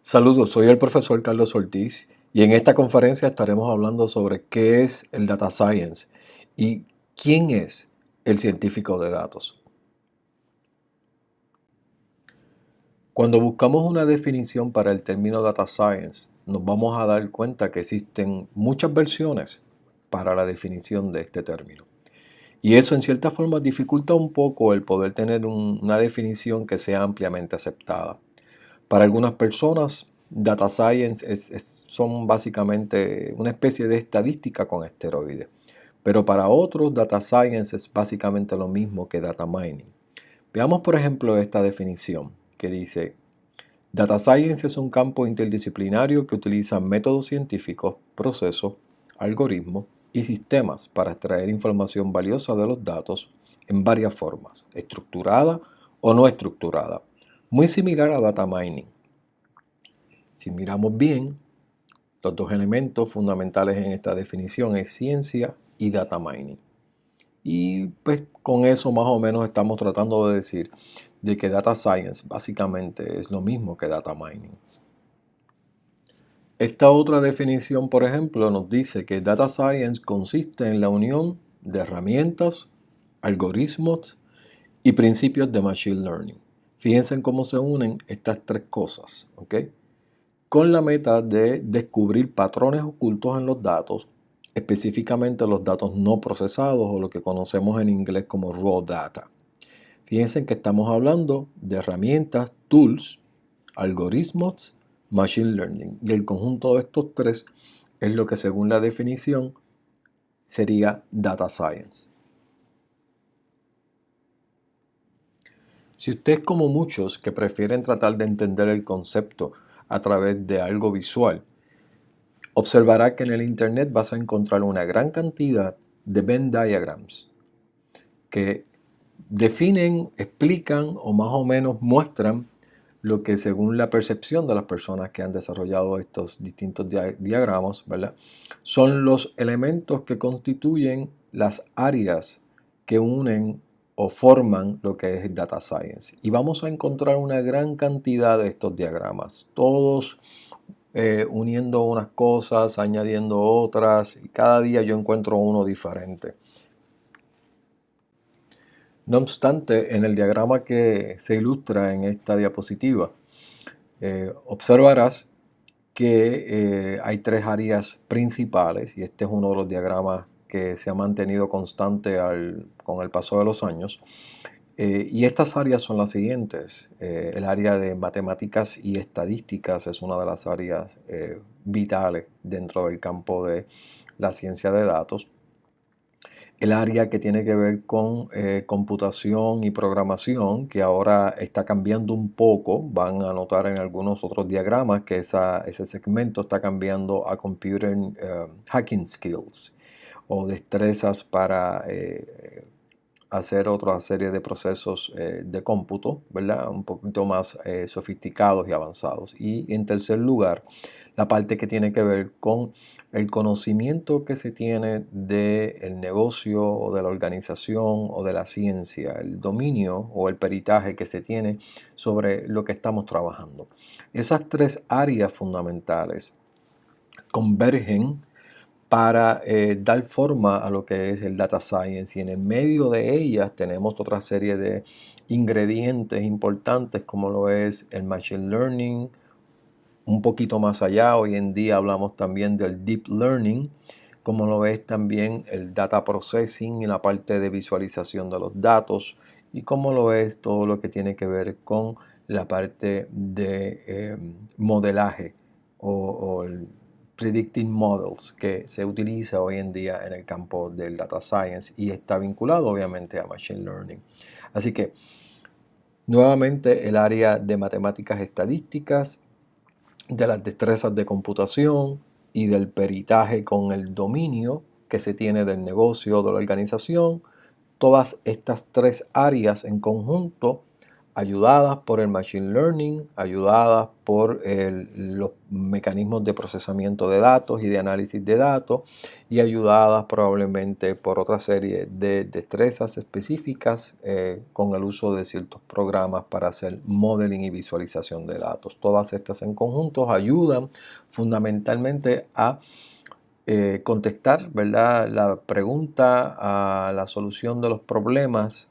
Saludos, soy el profesor Carlos Ortiz y en esta conferencia estaremos hablando sobre qué es el data science y quién es el científico de datos. Cuando buscamos una definición para el término data science, nos vamos a dar cuenta que existen muchas versiones para la definición de este término. Y eso en cierta forma dificulta un poco el poder tener una definición que sea ampliamente aceptada. Para algunas personas, data science son básicamente una especie de estadística con esteroides, pero para otros, data science es básicamente lo mismo que data mining. Veamos, por ejemplo, esta definición que dice: Data science es un campo interdisciplinario que utiliza métodos científicos, procesos, algoritmos y sistemas para extraer información valiosa de los datos en varias formas, estructurada o no estructurada, muy similar a data mining. Si miramos bien, los dos elementos fundamentales en esta definición es ciencia y data mining. Y pues con eso más o menos estamos tratando de decir de que data science básicamente es lo mismo que data mining. Esta otra definición, por ejemplo, nos dice que data science consiste en la unión de herramientas, algoritmos y principios de machine learning. Fíjense en cómo se unen estas tres cosas, ¿ok? Con la meta de descubrir patrones ocultos en los datos, específicamente los datos no procesados o lo que conocemos en inglés como raw data. Fíjense que estamos hablando de herramientas, tools, algoritmos, machine learning. Y el conjunto de estos tres es lo que, según la definición, sería data science. Si usted es como muchos que prefieren tratar de entender el concepto a través de algo visual, observará que en el Internet vas a encontrar una gran cantidad de Venn diagrams que definen, explican o más o menos muestran lo que, según la percepción de las personas que han desarrollado estos distintos diagramas, ¿verdad?, son los elementos que constituyen las áreas que unen o forman lo que es data science. Y vamos a encontrar una gran cantidad de estos diagramas, todos uniendo unas cosas, añadiendo otras, y cada día yo encuentro uno diferente. No obstante, en el diagrama que se ilustra en esta diapositiva, observarás que hay tres áreas principales, y este es uno de los diagramas que se ha mantenido constante con el paso de los años. Y estas áreas son las siguientes. El área de matemáticas y estadísticas es una de las áreas vitales dentro del campo de la ciencia de datos. El área que tiene que ver con computación y programación, que ahora está cambiando un poco, van a notar en algunos otros diagramas que ese segmento está cambiando a Computer Hacking Skills o destrezas para hacer otra serie de procesos de cómputo, ¿verdad?, un poquito más sofisticados y avanzados. Y en tercer lugar, la parte que tiene que ver con el conocimiento que se tiene del negocio o de la organización o de la ciencia, el dominio o el peritaje que se tiene sobre lo que estamos trabajando. Esas tres áreas fundamentales convergen para dar forma a lo que es el data science, y en el medio de ellas tenemos otra serie de ingredientes importantes como lo es el machine learning. Un poquito más allá, hoy en día hablamos también del deep learning, como lo es también el data processing y la parte de visualización de los datos, y como lo es todo lo que tiene que ver con la parte de modelaje o el predicting models que se utiliza hoy en día en el campo del data science y está vinculado obviamente a machine learning. Así que nuevamente el área de matemáticas estadísticas, de las destrezas de computación y del peritaje con el dominio que se tiene del negocio o de la organización. Todas estas tres áreas en conjunto ayudadas por el Machine Learning, ayudadas por los mecanismos de procesamiento de datos y de análisis de datos, y ayudadas probablemente por otra serie de destrezas específicas con el uso de ciertos programas para hacer modeling y visualización de datos. Todas estas en conjunto ayudan fundamentalmente a contestar, ¿verdad?, la pregunta a la solución de los problemas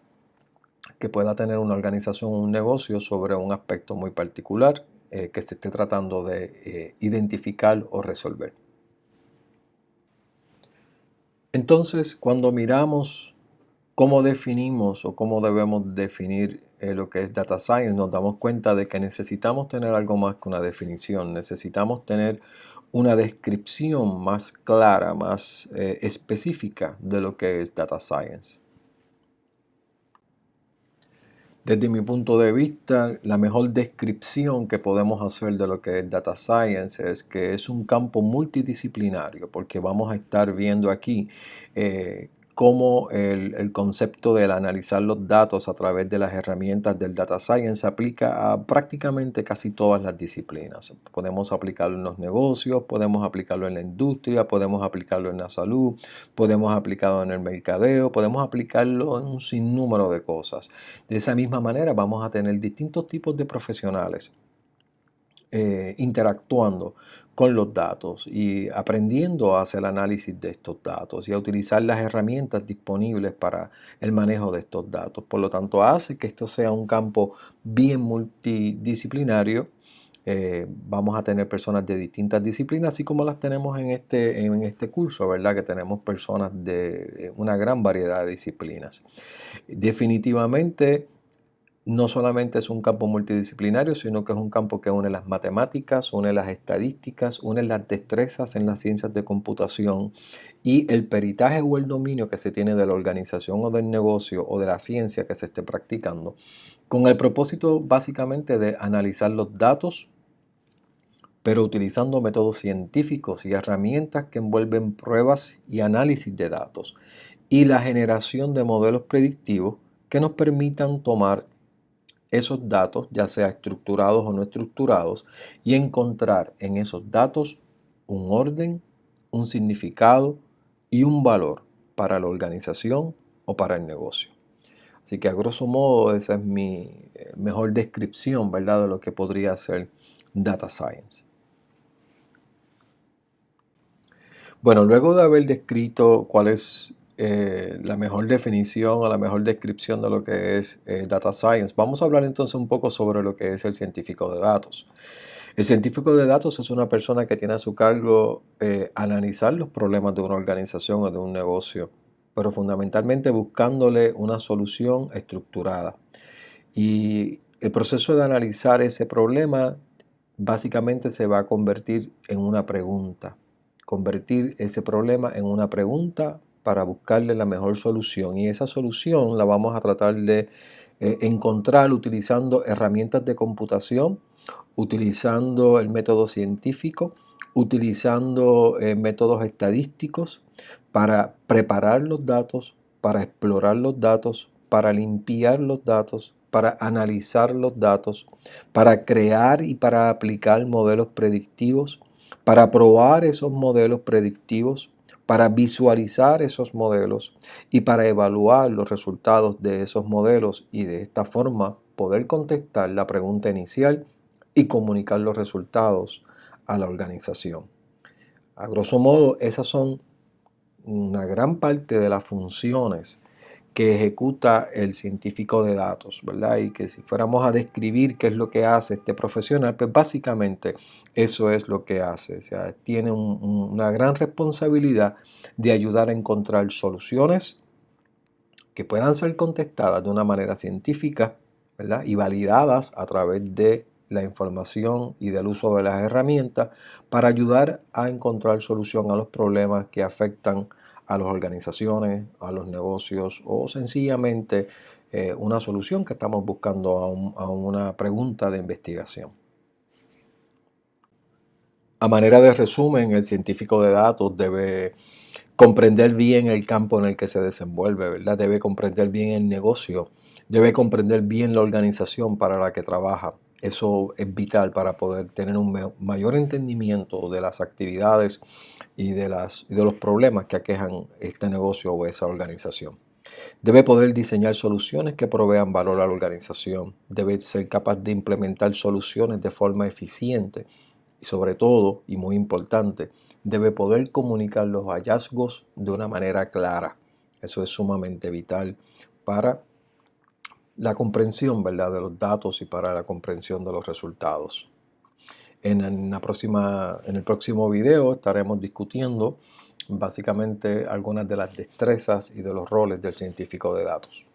que pueda tener una organización o un negocio sobre un aspecto muy particular que se esté tratando de identificar o resolver. Entonces, cuando miramos cómo definimos o cómo debemos definir lo que es data science, nos damos cuenta de que necesitamos tener algo más que una definición, necesitamos tener una descripción más clara, más específica de lo que es data science. Desde mi punto de vista, la mejor descripción que podemos hacer de lo que es data science es que es un campo multidisciplinario, porque vamos a estar viendo aquí cómo el concepto del analizar los datos a través de las herramientas del data science se aplica a prácticamente casi todas las disciplinas. Podemos aplicarlo en los negocios, podemos aplicarlo en la industria, podemos aplicarlo en la salud, podemos aplicarlo en el mercadeo, podemos aplicarlo en un sinnúmero de cosas. De esa misma manera vamos a tener distintos tipos de profesionales interactuando con los datos y aprendiendo a hacer análisis de estos datos y a utilizar las herramientas disponibles para el manejo de estos datos. Por lo tanto, hace que esto sea un campo bien multidisciplinario. Vamos a tener personas de distintas disciplinas, así como las tenemos en este curso, ¿verdad? Que tenemos personas de una gran variedad de disciplinas. Definitivamente, no solamente es un campo multidisciplinario, sino que es un campo que une las matemáticas, une las estadísticas, une las destrezas en las ciencias de computación y el peritaje o el dominio que se tiene de la organización o del negocio o de la ciencia que se esté practicando, con el propósito básicamente de analizar los datos, pero utilizando métodos científicos y herramientas que envuelven pruebas y análisis de datos y la generación de modelos predictivos que nos permitan tomar esos datos, ya sea estructurados o no estructurados, y encontrar en esos datos un orden, un significado y un valor para la organización o para el negocio. Así que a grosso modo esa es mi mejor descripción, ¿verdad?, de lo que podría ser data science. Bueno, luego de haber descrito cuál es la mejor definición o la mejor descripción de lo que es data science, vamos a hablar entonces un poco sobre lo que es el científico de datos. El científico de datos es una persona que tiene a su cargo analizar los problemas de una organización o de un negocio, pero fundamentalmente buscándole una solución estructurada. Y el proceso de analizar ese problema básicamente se va a convertir en una pregunta. Convertir ese problema en una pregunta para buscarle la mejor solución. Y esa solución la vamos a tratar de encontrar utilizando herramientas de computación, utilizando el método científico, utilizando métodos estadísticos para preparar los datos, para explorar los datos, para limpiar los datos, para analizar los datos, para crear y para aplicar modelos predictivos, para probar esos modelos predictivos, para visualizar esos modelos y para evaluar los resultados de esos modelos y de esta forma poder contestar la pregunta inicial y comunicar los resultados a la organización. A grosso modo, esas son una gran parte de las funciones que ejecuta el científico de datos, ¿verdad? Y que si fuéramos a describir qué es lo que hace este profesional, pues básicamente eso es lo que hace. O sea, tiene una gran responsabilidad de ayudar a encontrar soluciones que puedan ser contestadas de una manera científica, ¿verdad?, y validadas a través de la información y del uso de las herramientas para ayudar a encontrar solución a los problemas que afectan a las organizaciones, a los negocios o sencillamente una solución que estamos buscando a una pregunta de investigación. A manera de resumen, el científico de datos debe comprender bien el campo en el que se desenvuelve, ¿verdad? Debe comprender bien el negocio, debe comprender bien la organización para la que trabaja. Eso es vital para poder tener un mayor entendimiento de las actividades y de los problemas que aquejan este negocio o esa organización. Debe poder diseñar soluciones que provean valor a la organización. Debe ser capaz de implementar soluciones de forma eficiente y sobre todo, y muy importante, debe poder comunicar los hallazgos de una manera clara. Eso es sumamente vital para la comprensión, ¿verdad?, de los datos y para la comprensión de los resultados. En el próximo video estaremos discutiendo básicamente algunas de las destrezas y de los roles del científico de datos.